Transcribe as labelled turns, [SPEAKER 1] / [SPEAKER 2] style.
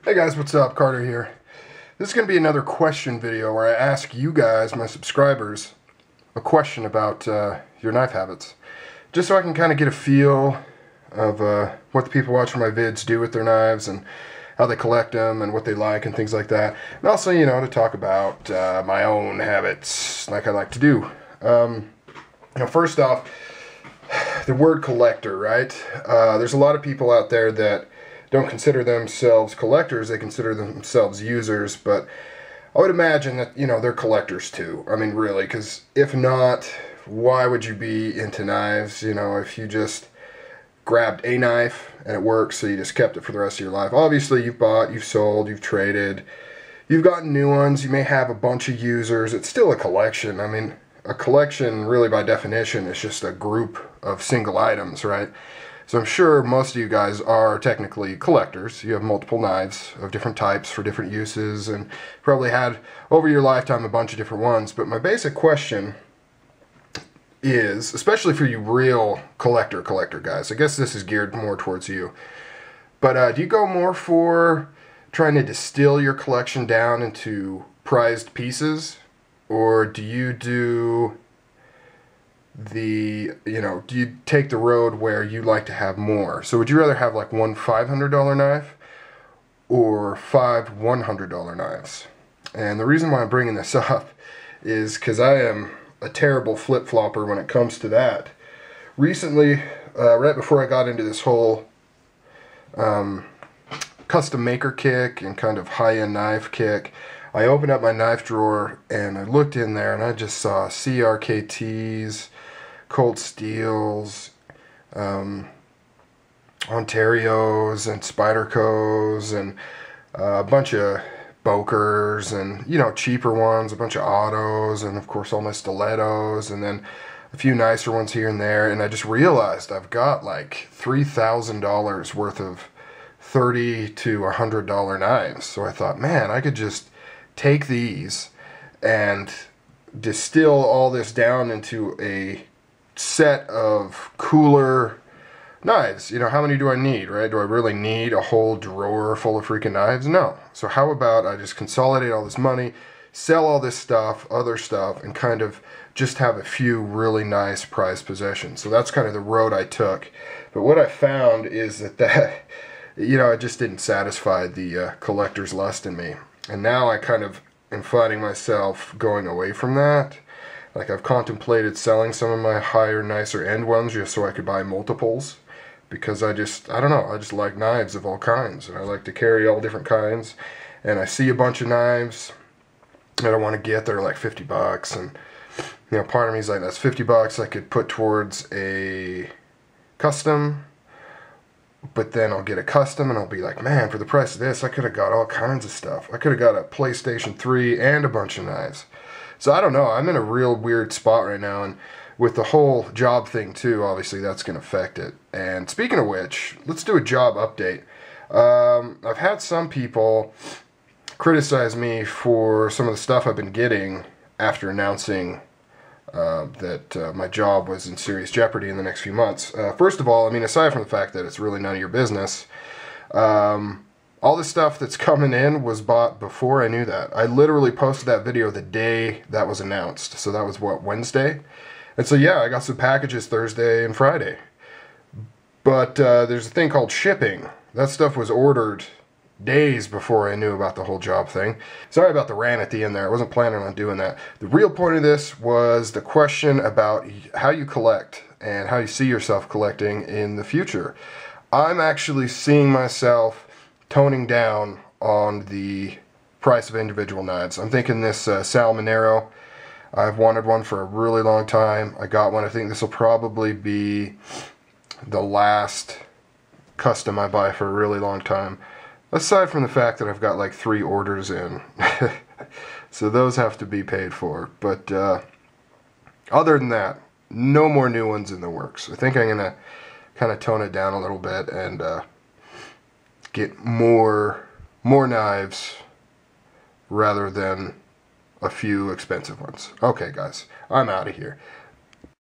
[SPEAKER 1] Hey guys, what's up? Carter here. This is going to be another question video where I ask you guys, my subscribers, a question about your knife habits. Just so I can kind of get a feel of what the people watching my vids do with their knives and how they collect them and what they like and things like that. And also, you know, to talk about my own habits like I like to do. First off, the word collector, right? There's a lot of people out there that don't consider themselves collectors, they consider themselves users, but I would imagine that, you know, they're collectors too. I mean, really, because if not, why would you be into knives? You know, if you just grabbed a knife and it works, so you just kept it for the rest of your life. Obviously, you've bought, you've sold, you've traded, you've gotten new ones, you may have a bunch of users. It's still a collection. I mean, a collection, really by definition, is just a group of single items, right? So I'm sure most of you guys are technically collectors. You have multiple knives of different types for different uses and probably had over your lifetime a bunch of different ones. But my basic question is, especially for you real collector guys, I guess this is geared more towards you. But do you go more for trying to distill your collection down into prized pieces? Or do you do do you take the road where you like to have more? So would you rather have like one $500 knife or five $100 knives? And the reason why I'm bringing this up is because I am a terrible flip-flopper when it comes to that. Recently, right before I got into this whole custom maker kick and kind of high-end knife kick, I opened up my knife drawer and I looked in there and I just saw CRKTs, Cold Steels, Ontarios and Spydercos and a bunch of Bokers and, you know, cheaper ones, a bunch of autos, and of course all my stilettos, and then a few nicer ones here and there. And I just realized I've got like $3,000 worth of $30 to $100 knives. So I thought, man, I could just take these and distill all this down into a set of cooler knives. You know, how many do I need, right? Do I really need a whole drawer full of freaking knives? No. So how about I just consolidate all this money, sell all this stuff, other stuff, and kind of just have a few really nice prized possessions. So that's kind of the road I took. But what I found is that you know, it just didn't satisfy the collector's lust in me. And now I kind of am finding myself going away from that. Like, I've contemplated selling some of my higher, nicer end ones just so I could buy multiples. Because I don't know, I just like knives of all kinds. And I like to carry all different kinds. And I see a bunch of knives that I want to get that are like $50. And, you know, part of me is like, that's $50 I could put towards a custom. But then I'll get a custom and I'll be like, man, for the price of this, I could have got all kinds of stuff. I could have got a PlayStation 3 and a bunch of knives. So I don't know, I'm in a real weird spot right now, and with the whole job thing too, obviously that's going to affect it. And speaking of which, let's do a job update. I've had some people criticize me for some of the stuff I've been getting after announcing that my job was in serious jeopardy in the next few months. First of all, I mean, aside from the fact that it's really none of your business, all the stuff that's coming in was bought before I knew that. I literally posted that video the day that was announced. So that was, what, Wednesday? And so, yeah, I got some packages Thursday and Friday. But there's a thing called shipping. That stuff was ordered days before I knew about the whole job thing. Sorry about the rant at the end there. I wasn't planning on doing that. The real point of this was the question about how you collect and how you see yourself collecting in the future. I'm actually seeing myself toning down on the price of individual knives. I'm thinking this Salmonero. I've wanted one for a really long time. I got one. I think this will probably be the last custom I buy for a really long time. Aside from the fact that I've got like 3 orders in. So those have to be paid for. But other than that, no more new ones in the works. I think I'm going to kind of tone it down a little bit and get more knives rather than a few expensive ones. Okay, guys, I'm out of here.